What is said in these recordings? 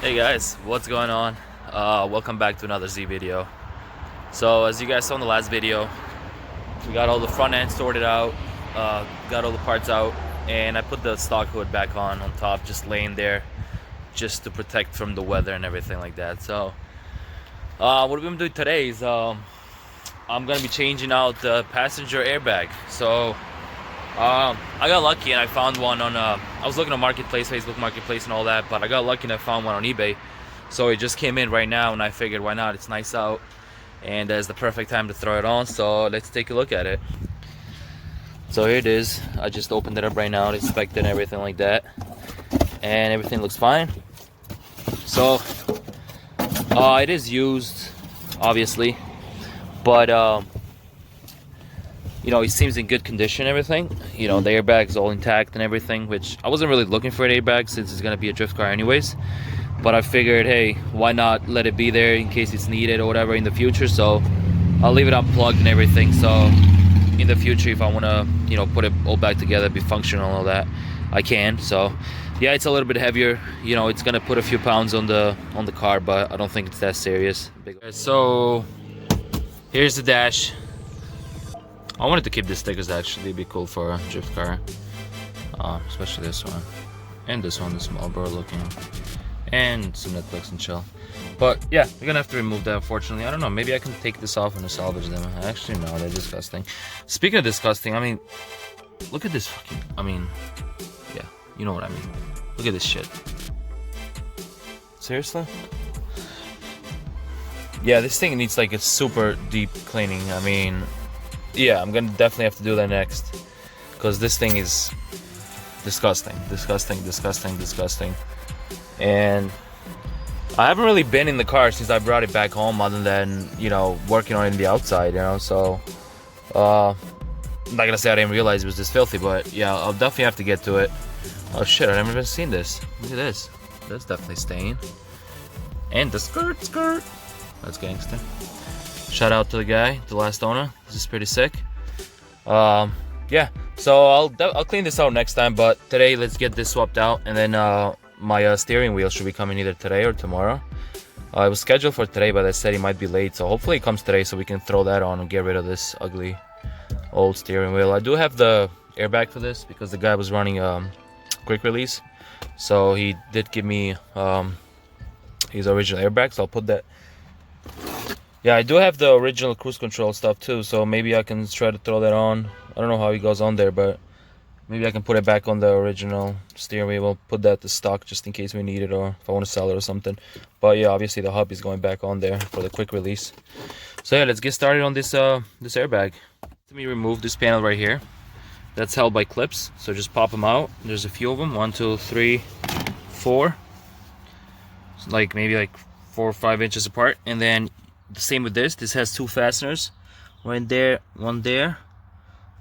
Hey guys, what's going on? Welcome back to another Z video. So as you guys saw in the last video, we got all the front end sorted out, got all the parts out, and I put the stock hood back on top, just laying there, just to protect from the weather and everything like that. So what we're gonna do today is I'm gonna be changing out the passenger airbag. So I got lucky and I found one on I was looking on Marketplace, Facebook Marketplace and all that, but I got lucky and I found one on eBay. So it just came in right now and I figured why not, it's nice out and it's the perfect time to throw it on. So let's take a look at it. So here it is. I just opened it up right now, inspected and everything like that, and everything looks fine. So it is used obviously, but you know, it seems in good condition, everything. You know, the airbag's all intact and everything, which I wasn't really looking for an airbag since it's gonna be a drift car anyways. But I figured, hey, why not let it be there in case it's needed or whatever in the future. So I'll leave it unplugged and everything. So in the future, if I wanna, you know, put it all back together, be functional and all that, I can. So yeah, it's a little bit heavier. You know, it's gonna put a few pounds on the car, but I don't think it's that serious. So here's the dash. I wanted to keep the stickers, actually. It'd be cool for a drift car, especially this one and this one, the Marlboro looking, and some Netflix and chill. But yeah, we're gonna have to remove that, unfortunately. I don't know, maybe I can take this off and salvage them. Actually no, they're disgusting. Speaking of disgusting, I mean, look at this fucking, I mean, yeah, you know what I mean. Look at this shit. Seriously? Yeah, this thing needs like a super deep cleaning. I mean, yeah, I'm gonna definitely have to do that next, because this thing is disgusting. And I haven't really been in the car since I brought it back home, other than, you know, working on it in the outside, you know. So I'm not gonna say I didn't realize it was this filthy, but yeah, I'll definitely have to get to it. Oh shit, I've never even seen this. Look at this. That's definitely stained. And the skirt. That's gangster. Shout out to the guy, the last owner. This is pretty sick. Yeah, so I'll clean this out next time, but today let's get this swapped out, and then my steering wheel should be coming either today or tomorrow. It was scheduled for today, but I said it might be late, so hopefully it comes today so we can throw that on and get rid of this ugly old steering wheel. I do have the airbag for this because the guy was running quick release, so he did give me his original airbag, so I'll put that. Yeah, I do have the original cruise control stuff too, so maybe I can try to throw that on. I don't know how it goes on there, but maybe I can put it back on the original steering wheel. Put that to stock just in case we need it, or if I want to sell it or something. But yeah, obviously the hub is going back on there for the quick release. So yeah, let's get started on this this airbag. Let me remove this panel right here. That's held by clips, so just pop them out. There's a few of them, 1, 2, 3, 4. It's like maybe like 4 or 5 inches apart, and then the same with this. This has 2 fasteners, one there, one there,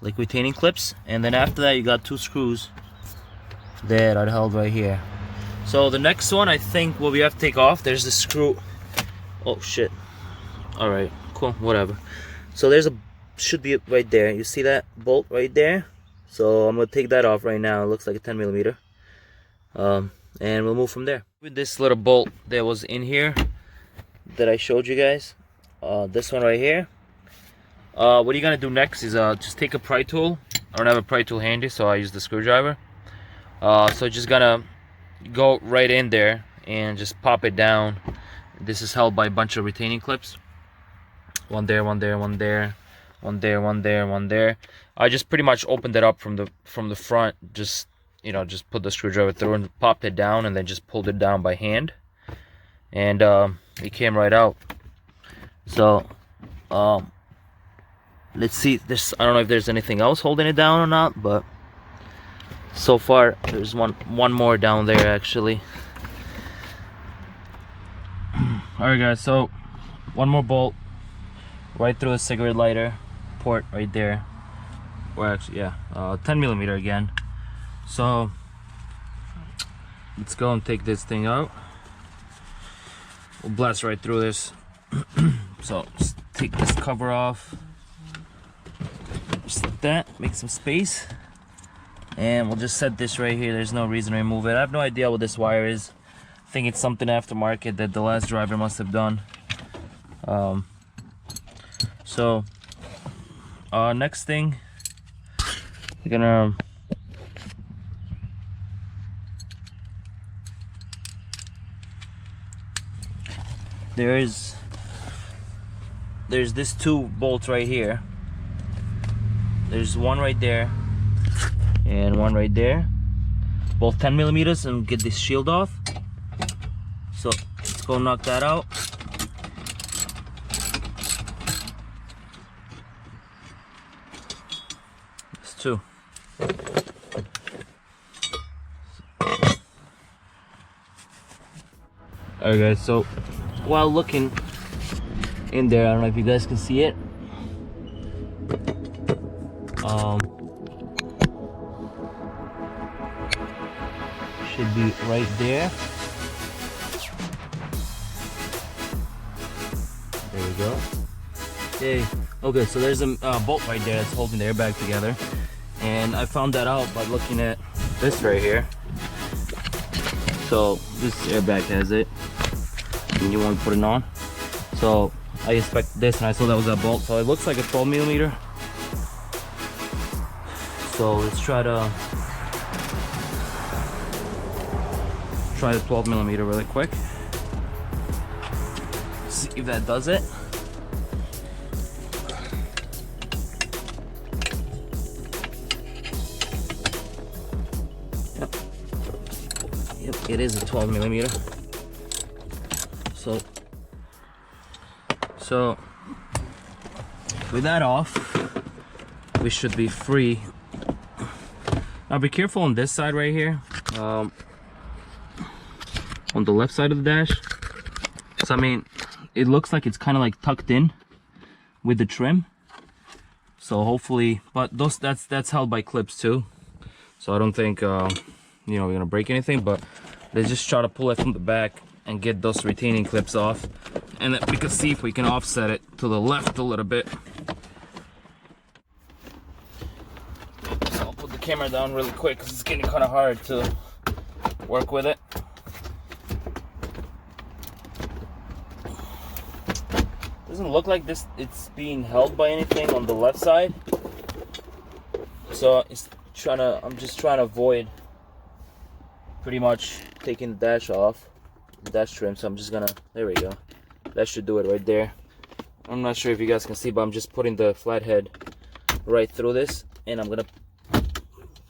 like retaining clips, and then after that you got 2 screws that are held right here. So the next one, I think what we have to take off, there's the screw. Oh shit. All right, cool, whatever. So there's a, should be right there. You see that bolt right there? So I'm gonna take that off right now. It looks like a 10 millimeter, and we'll move from there. With this little bolt that was in here that I showed you guys, this one right here, what you're gonna do next is just take a pry tool. I don't have a pry tool handy, so I use the screwdriver. So just gonna go right in there and just pop it down. This is held by a bunch of retaining clips. One there, one there, one there, one there, one there, one there. I just pretty much opened it up from the front. Just, you know, just put the screwdriver through and popped it down, and then just pulled it down by hand, and it came right out. So let's see this. I don't know if there's anything else holding it down or not, but so far there's one more down there actually. All right guys, so one more bolt right through the cigarette lighter port right there, or actually yeah, 10 millimeter again. So let's go and take this thing out. We'll blast right through this. So just take this cover off, just like that, make some space, and we'll just set this right here. There's no reason to remove it. I have no idea what this wire is. I think it's something aftermarket that the last driver must have done. So next thing, we're gonna there's this two bolts right here. There's one right there and one right there, both 10 millimeters, and get this shield off. So let's go knock that out. It's two. Alright guys, so while looking in there, I don't know if you guys can see it. Should be right there. There we go. Okay. Okay, so there's a bolt right there that's holding the airbag together, and I found that out by looking at this right here. So this airbag has it, and you want to put it on. So I inspected this and I saw that was a bolt. So it looks like a 12 millimeter. So let's try the 12 millimeter really quick. See if that does it. Yep, it is a 12 millimeter. So with that off, we should be free. Now be careful on this side right here, on the left side of the dash. So I mean, it looks like it's kind of like tucked in with the trim. So hopefully, but that's held by clips too. So I don't think you know, we're gonna break anything. But let's just try to pull it from the back and get those retaining clips off, and then we can see if we can offset it to the left a little bit. So I'll put the camera down really quick because it's getting kind of hard to work with it. Doesn't look like it's being held by anything on the left side. So I'm just trying to avoid pretty much taking the dash off. Dash trim, so I'm just gonna, there we go, that should do it right there. I'm not sure if you guys can see, but I'm just putting the flathead right through this, and I'm gonna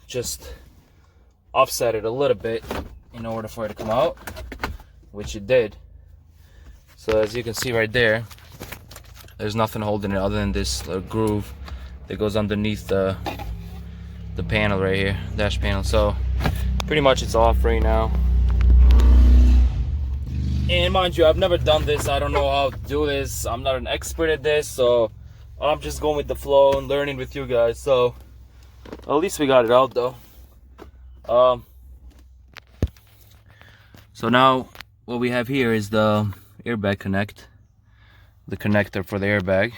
just offset it a little bit in order for it to come out, which it did. So as you can see right there, there's nothing holding it other than this little groove that goes underneath the panel right here, dash panel. So pretty much it's off right now. And mind you, I've never done this. I don't know how to do this. I'm not an expert at this, so I'm just going with the flow and learning with you guys. So at least we got it out though. So now what we have here is the airbag the connector for the airbag.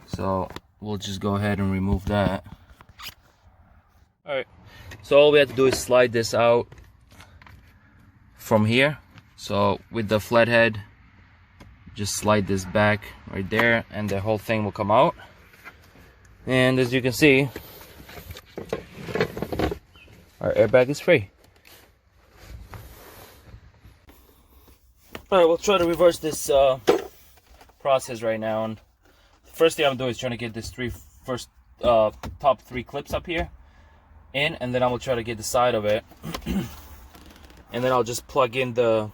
So we'll just go ahead and remove that. Alright, so all we have to do is slide this out from here. So with the flathead, just slide this back right there, and the whole thing will come out. And as you can see, our airbag is free. Alright, we'll try to reverse this process right now. And the first thing I'm doing is trying to get this top three clips up here in, and then I will try to get the side of it. And then I'll just plug in the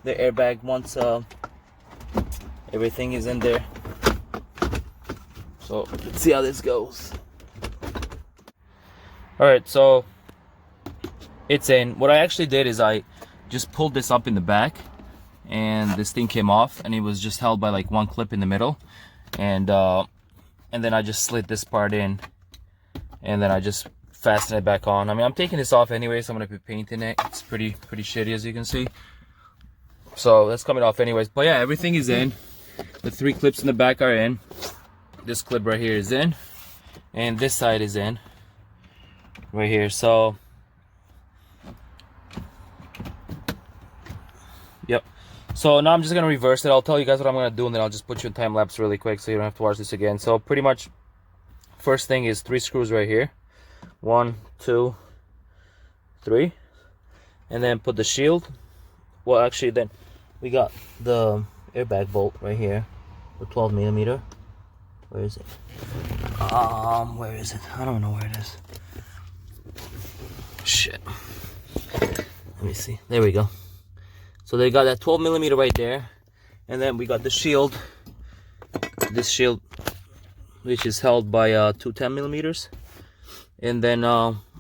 airbag once everything is in there. So let's see how this goes. Alright, so it's in. What I actually did is I just pulled this up in the back, and this thing came off, and it was just held by like one clip in the middle, and then I just slid this part in, and then I just fasten it back on. I mean, I'm taking this off anyway, so I'm gonna be painting it. It's pretty shitty, as you can see. So that's coming off anyways. But yeah, everything is in. The three clips in the back are in. This clip right here is in, and this side is in right here. So So now I'm just gonna reverse it. I'll tell you guys what I'm gonna do, and then I'll just put you in time lapse really quick so you don't have to watch this again. So pretty much, first thing is 3 screws right here. 1, 2, 3, and then put the shield. Well, actually, then we got the airbag bolt right here, the 12mm. Where is it? Where is it? I don't know where it is. Shit. Let me see. There we go. So they got that 12mm right there, and then we got the shield. This shield, which is held by 2 10mm, and then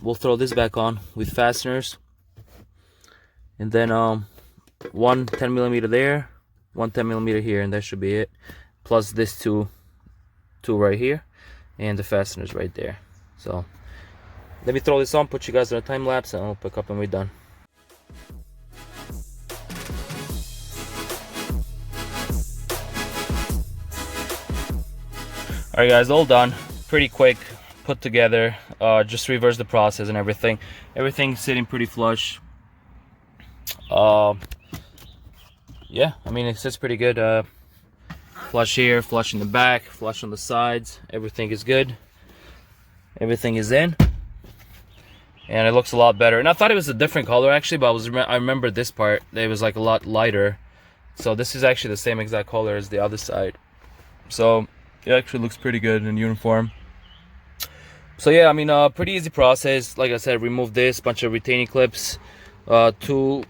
we'll throw this back on with fasteners, and then 1 10mm there, 1 10mm here, and that should be it. Plus this two right here, and the fasteners right there. So let me throw this on, put you guys in a time lapse, and I'll pick up when we're done. Alright guys, all done. Pretty quick, put together. Just reverse the process and everything. Everything's sitting pretty flush. Yeah, I mean, it sits pretty good. Flush here, flush in the back, flush on the sides. Everything is good. Everything is in. And it looks a lot better. And I thought it was a different color actually, but I remember this part. It was like a lot lighter. So this is actually the same exact color as the other side. So it actually looks pretty good and uniform. So yeah, I mean, pretty easy process. Like I said, remove this bunch of retaining clips, 2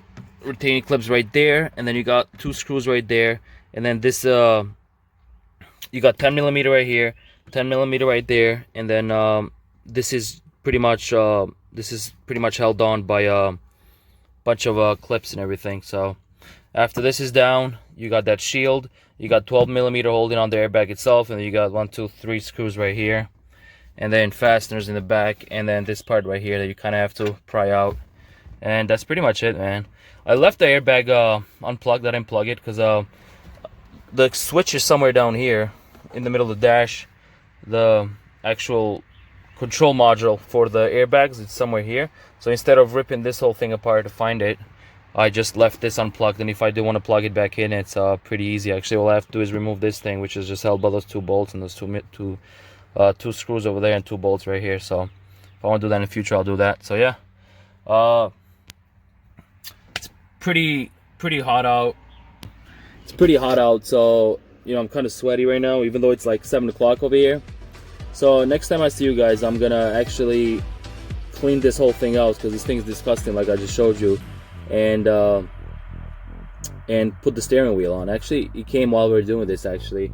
retaining clips right there, and then you got 2 screws right there, and then this you got 10mm right here, 10mm right there, and then this is pretty much held on by a bunch of clips and everything. So after this is down, you got that shield, you got 12mm holding on the airbag itself, and then you got 1, 2, 3 screws right here, and then fasteners in the back, and then this part right here that you kind of have to pry out. And that's pretty much it, man. I left the airbag unplugged. I didn't plug it because the switch is somewhere down here in the middle of the dash. The actual control module for the airbags is somewhere here. So instead of ripping this whole thing apart to find it, I just left this unplugged. And if I do want to plug it back in, it's pretty easy. Actually, all I have to do is remove this thing, which is just held by those 2 bolts and those two screws over there and 2 bolts right here. So if I want to do that in the future, I'll do that. So yeah, it's pretty hot out. It's pretty hot out, so you know, I'm kind of sweaty right now, even though it's like 7 o'clock over here. So next time I see you guys, I'm gonna actually clean this whole thing out, because this thing is disgusting, like I just showed you, and put the steering wheel on. Actually, it came while we were doing this actually,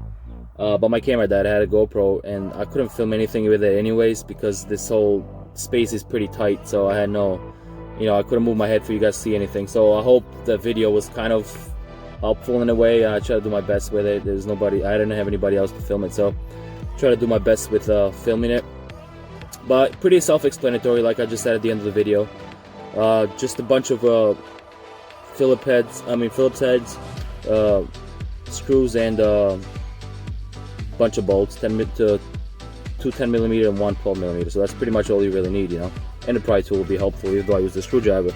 but my camera died. I had a GoPro and I couldn't film anything with it anyways, because this whole space is pretty tight, so I had no, you know, I couldn't move my head for you guys to see anything. So I hope the video was kind of helpful in a way. I try to do my best with it. There's nobody, I didn't have anybody else to film it, so try to do my best with filming it. But pretty self-explanatory, like I just said at the end of the video. Just a bunch of Phillips heads, screws, and bunch of bolts, 2 10mm and 1 12mm. So that's pretty much all you really need, you know. And the pry tool will be helpful, even though I use the screwdriver.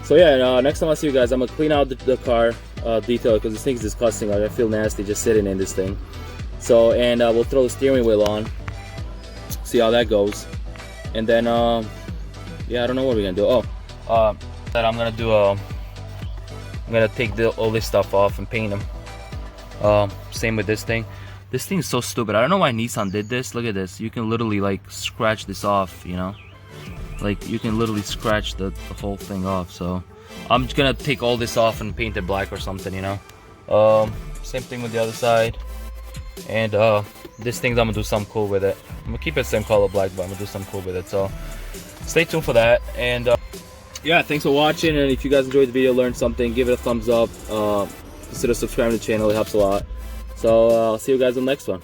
So yeah, next time I see you guys, I'm gonna clean out the car detail, because this thing's disgusting. Like, I feel nasty just sitting in this thing. So, and we'll throw the steering wheel on, see how that goes, and then yeah, I don't know what we're gonna do. That I'm gonna do I'm gonna take all this stuff off and paint them. Same with this thing. This thing's so stupid. I don't know why Nissan did this. Look at this. You can literally like scratch this off, you know, like you can literally scratch the whole thing off. So I'm just gonna take all this off and paint it black or something, you know. Same thing with the other side. And this thing, I'm gonna do something cool with it. I'm gonna keep it same color black, but I'm gonna do something cool with it. So stay tuned for that. And yeah, thanks for watching. And if you guys enjoyed the video, learned something, give it a thumbs up. Consider subscribing to the channel. It helps a lot. So I'll see you guys on the next one.